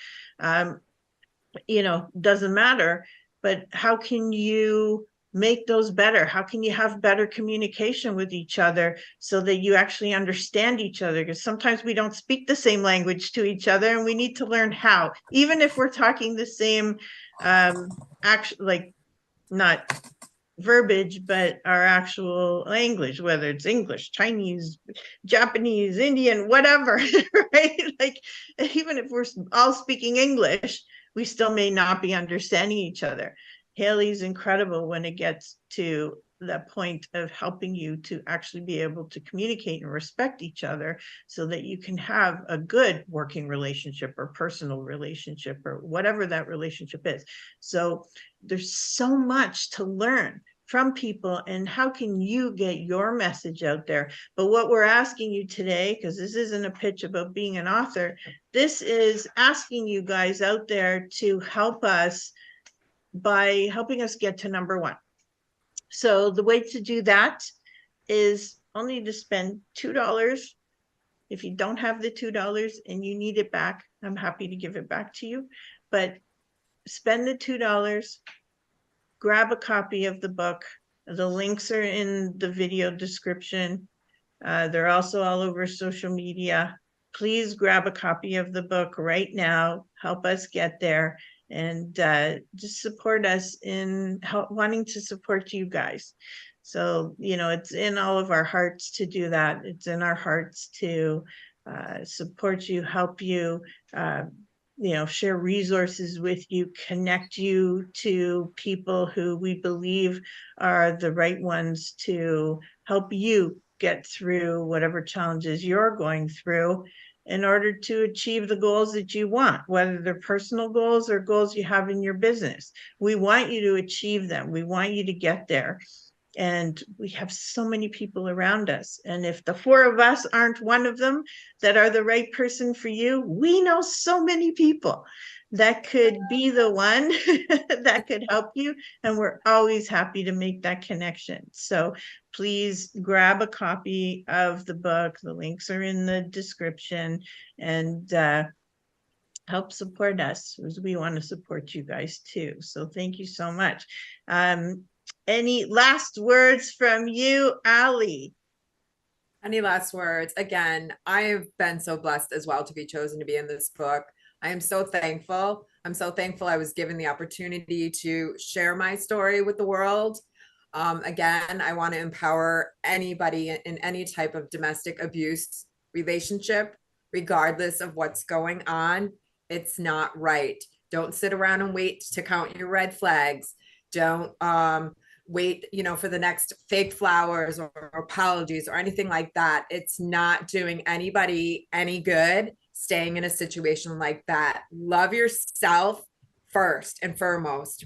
You know, doesn't matter, but how can you make those better? How can you have better communication with each other so that you actually understand each other? Because sometimes we don't speak the same language to each other, and we need to learn how, even if we're talking the same like not verbiage, but our actual language, whether it's English, Chinese, Japanese, Indian, whatever, right? Like, even if we're all speaking English, we still may not be understanding each other. Haley's incredible when it gets to that point of helping you to actually be able to communicate and respect each other so that you can have a good working relationship or personal relationship or whatever that relationship is. So there's so much to learn from people, and how can you get your message out there? But what we're asking you today, because this isn't a pitch about being an author, this is asking you guys out there to help us by helping us get to number one. So the way to do that is only to spend $2. If you don't have the $2 and you need it back, I'm happy to give it back to you. But spend the $2, grab a copy of the book. The links are in the video description. They're also all over social media. Please grab a copy of the book right now. Help us get there, and just support us in wanting to support you guys. So, you know, it's in all of our hearts to do that. It's in our hearts to support you, help you, you know, share resources with you, connect you to people who we believe are the right ones to help you get through whatever challenges you're going through in order to achieve the goals that you want, whether they're personal goals or goals you have in your business. We want you to achieve them. We want you to get there. And we have so many people around us. And if the four of us aren't one of them that are the right person for you, we know so many people. that could be the one that could help you. And we're always happy to make that connection. So please grab a copy of the book. The links are in the description, and help support us, as we want to support you guys too. So thank you so much. Any last words from you, Ali? Any last words? Again, I have been so blessed as well to be chosen to be in this book. I am so thankful. I'm so thankful I was given the opportunity to share my story with the world. Again, I want to empower anybody in any type of domestic abuse relationship, regardless of what's going on. It's not right. Don't sit around and wait to count your red flags. Don't wait, for the next fake flowers or apologies or anything like that. It's not doing anybody any good staying in a situation like that. Love yourself first and foremost.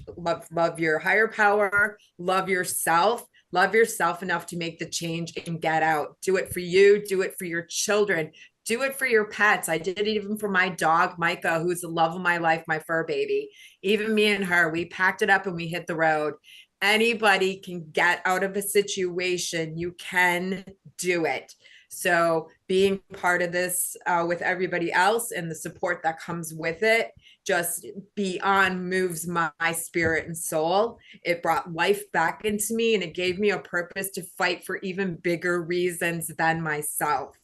Love your higher power. Love yourself enough to make the change and get out. Do it for you. Do it for your children. Do it for your pets. I did it even for my dog, Micah, who's the love of my life, my fur baby. Even me and her, we packed it up and we hit the road. Anybody can get out of a situation. You can do it. So being part of this with everybody else and the support that comes with it just beyond moves my spirit and soul. It brought life back into me, and it gave me a purpose to fight for even bigger reasons than myself.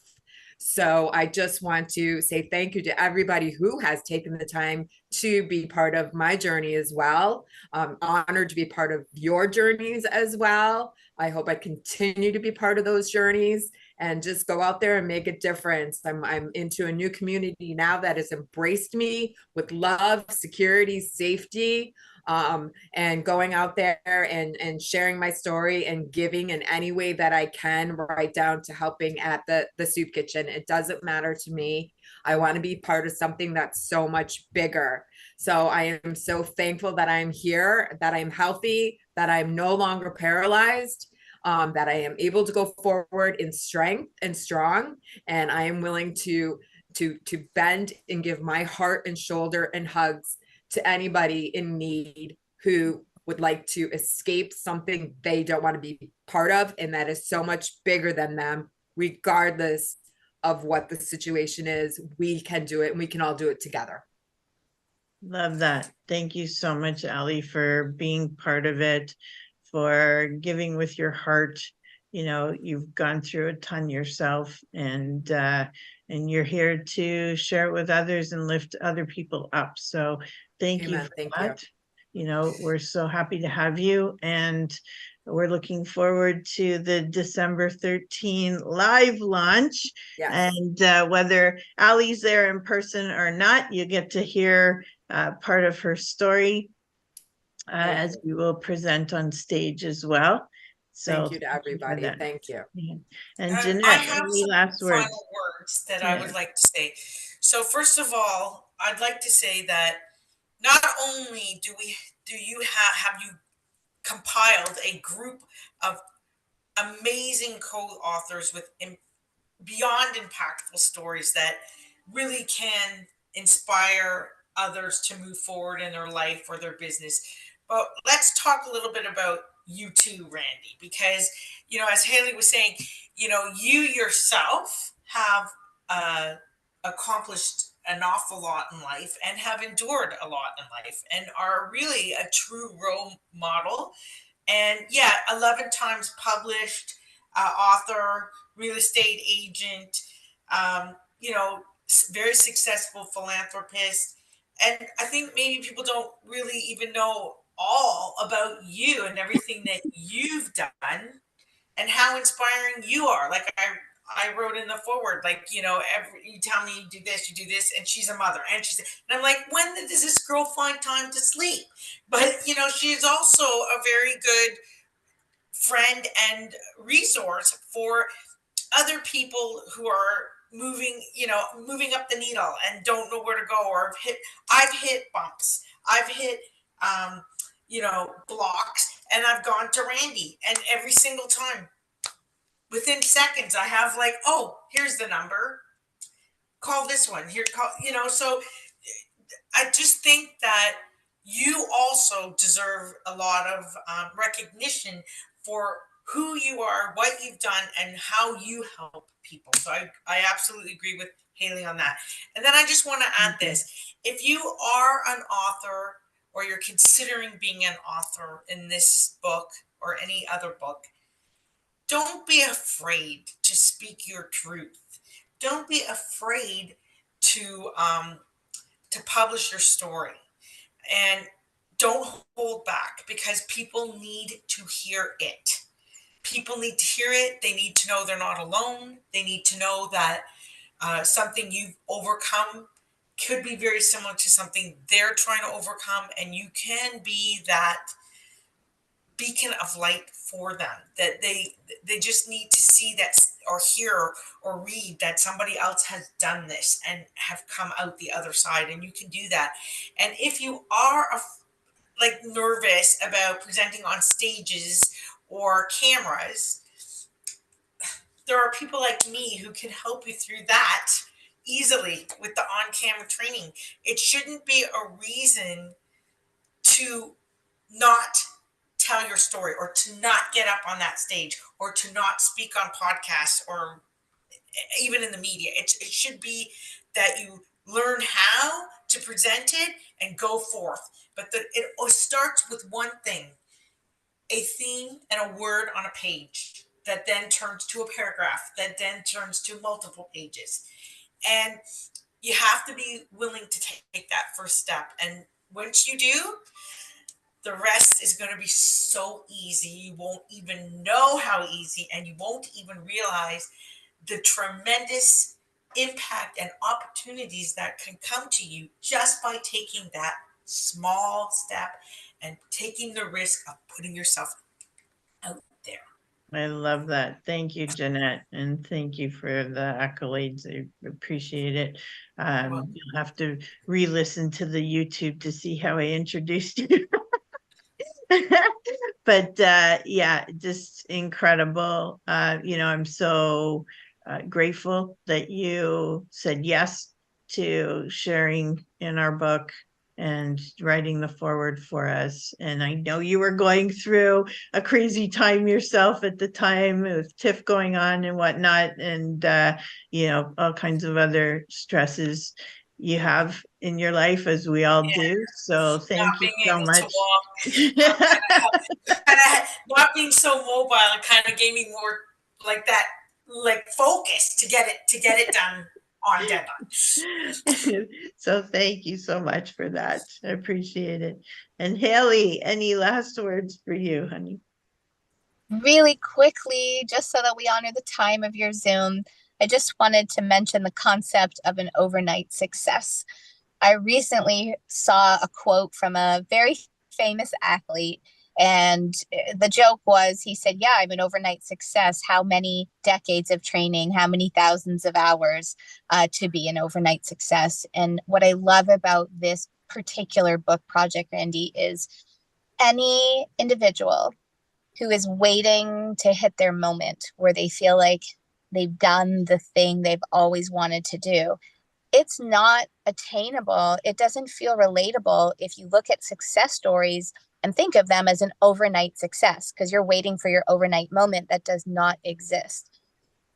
So I just want to say thank you to everybody who has taken the time to be part of my journey as well. I'm honored to be part of your journeys as well. I hope I continue to be part of those journeys and just go out there and make a difference. I'm into a new community now that has embraced me with love, security, safety, and going out there and sharing my story and giving in any way that I can, right down to helping at the soup kitchen. It doesn't matter to me. I want to be part of something that's so much bigger. So I am so thankful that I'm here, that I'm healthy, that I'm no longer paralyzed, that I am able to go forward in strength and strong. And I am willing to bend and give my heart and shoulder and hugs to anybody in need who would like to escape something they don't want to be part of, and that is so much bigger than them, regardless of what the situation is. We can do it, and we can all do it together. Love that. Thank you so much, Ali, for being part of it, for giving with your heart. You've gone through a ton yourself, and you're here to share it with others and lift other people up. So thank you for that. We're so happy to have you, and we're looking forward to the December 13 live launch. Yes. And whether Ali's there in person or not, you get to hear part of her story as we will present on stage as well. So thank you to everybody. Thank you. Yeah. And Jeanette, any last words? Final words that I would like to say. So first of all, I'd like to say that not only have you compiled a group of amazing co-authors with beyond impactful stories that really can inspire others to move forward in their life or their business, but let's talk a little bit about you too, Randy, because as Haley was saying, you yourself have accomplished an awful lot in life and have endured a lot in life and are really a true role model. And 11 times published author, real estate agent, very successful philanthropist. And I think maybe people don't really even know all about you and everything that you've done and how inspiring you are. Like I wrote in the forward, you tell me you do this, and she's a mother, and I'm like, when does this girl find time to sleep? But she's also a very good friend and resource for other people who are moving up the needle and don't know where to go, or I've hit bumps, I've hit blocks, and I've gone to Randy, and every single time within seconds I have here's the number, call this one here, so I just think that you also deserve a lot of recognition for who you are, what you've done, and how you help people. So I absolutely agree with Haley on that. And then I just want to add this. If you are an author or you're considering being an author in this book or any other book, don't be afraid to speak your truth. Don't be afraid to publish your story, and don't hold back, because people need to hear it. People need to hear it. They need to know they're not alone. They need to know that something you've overcome could be very similar to something they're trying to overcome, and you can be that beacon of light for them, that they just need to see that or hear or read that somebody else has done this and have come out the other side, and you can do that. And if you are like nervous about presenting on stages or cameras, there are people like me who can help you through that easily with the on-camera training. It shouldn't be a reason to not tell your story, or to not get up on that stage, or to not speak on podcasts, or even in the media. It should be that you learn how to present it and go forth. But it starts with one thing: a theme and a word on a page that then turns to a paragraph, that then turns to multiple pages. And you have to be willing to take that first step. And once you do, the rest is going to be so easy. You won't even know how easy, and you won't even realize the tremendous impact and opportunities that can come to you just by taking that small step and taking the risk of putting yourself out there. I love that. Thank you, Jeanette, and thank you for the accolades. I appreciate it. You'll have to re-listen to the YouTube to see how I introduced you. But yeah, just incredible. I'm so grateful that you said yes to sharing in our book and writing the foreword for us. And I know you were going through a crazy time yourself at the time with TIFF going on and whatnot, and all kinds of other stresses you have in your life, as we all do. So thank you so much. Not being so mobile, it kind of gave me more like that, like focus to get it done on deadline. So thank you so much for that. I appreciate it. And Haley, any last words for you, honey? Really quickly, just so that we honor the time of your Zoom, I just wanted to mention the concept of an overnight success. I recently saw a quote from a very famous athlete, and the joke was, he said, yeah, I'm an overnight success. How many decades of training, how many thousands of hours to be an overnight success? And what I love about this particular book project, Randy, is any individual who is waiting to hit their moment where they feel like they've done the thing they've always wanted to do, it's not attainable. It doesn't feel relatable if you look at success stories and think of them as an overnight success, because you're waiting for your overnight moment that does not exist.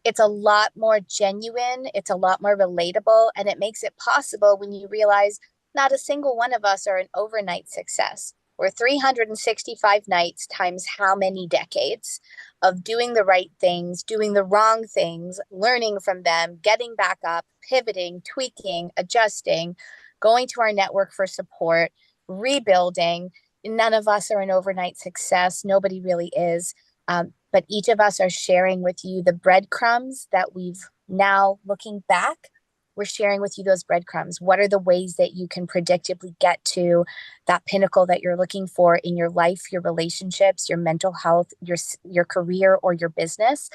It's a lot more genuine. It's a lot more relatable. And it makes it possible when you realize not a single one of us are an overnight success. We're 365 nights times how many decades of doing the right things, doing the wrong things, learning from them, getting back up, pivoting, tweaking, adjusting, going to our network for support, rebuilding. None of us are an overnight success. Nobody really is. But each of us are sharing with you the breadcrumbs that we've now, looking back, we're sharing with you those breadcrumbs. What are the ways that you can predictably get to that pinnacle that you're looking for in your life, your relationships, your mental health, your career, or your business?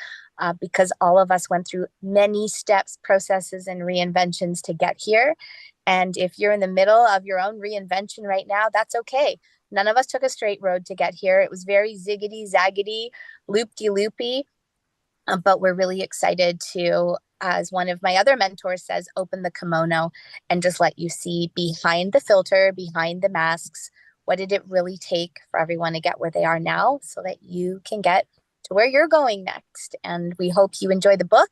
Because all of us went through many steps, processes, and reinventions to get here. And if you're in the middle of your own reinvention right now, that's okay. None of us took a straight road to get here. It was very ziggity, zaggedy, loop-de-loopy. But we're really excited to as one of my other mentors says, open the kimono and just let you see behind the filter, behind the masks, what did it really take for everyone to get where they are now so that you can get to where you're going next. And we hope you enjoy the book.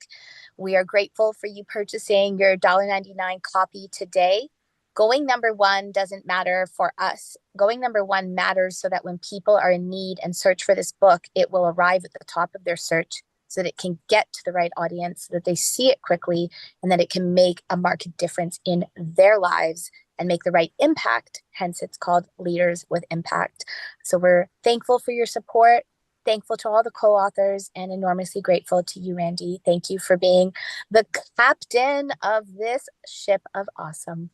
We are grateful for you purchasing your $1.99 copy today. Going number one doesn't matter for us. Going number one matters so that when people are in need and search for this book, it will arrive at the top of their search so that it can get to the right audience, so that they see it quickly, and that it can make a marked difference in their lives and make the right impact. Hence, it's called Leaders with Impact. So we're thankful for your support, thankful to all the co-authors, and enormously grateful to you, Randy. Thank you for being the captain of this ship of awesome.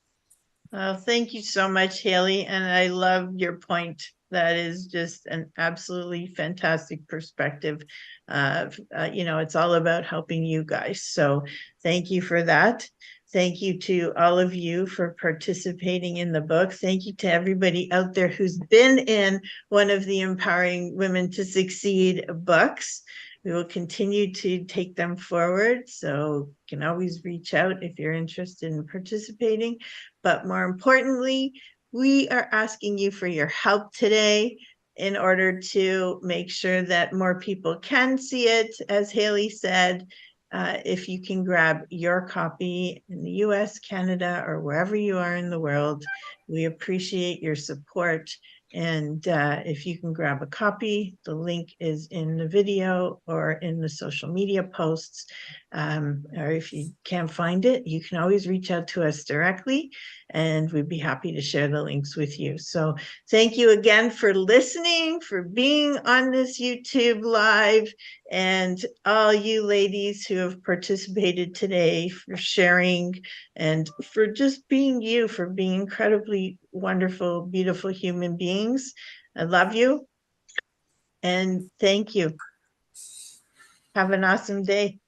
Well, thank you so much, Haley. And I love your point. That is just an absolutely fantastic perspective. It's all about helping you guys. So thank you for that. Thank you to all of you for participating in the book. Thank you to everybody out there who's been in one of the Empowering Women to Succeed books. We will continue to take them forward. So you can always reach out if you're interested in participating. But more importantly, we are asking you for your help today in order to make sure that more people can see it. As Haley said, if you can grab your copy in the US, Canada, or wherever you are in the world, we appreciate your support. And if you can grab a copy, the link is in the video or in the social media posts. Or if you can't find it, you can always reach out to us directly, and we'd be happy to share the links with you. So thank you again for listening, for being on this YouTube Live, and all you ladies who have participated today, for sharing and for just being you, for being incredibly wonderful, beautiful human beings. I love you and thank you. Have an awesome day.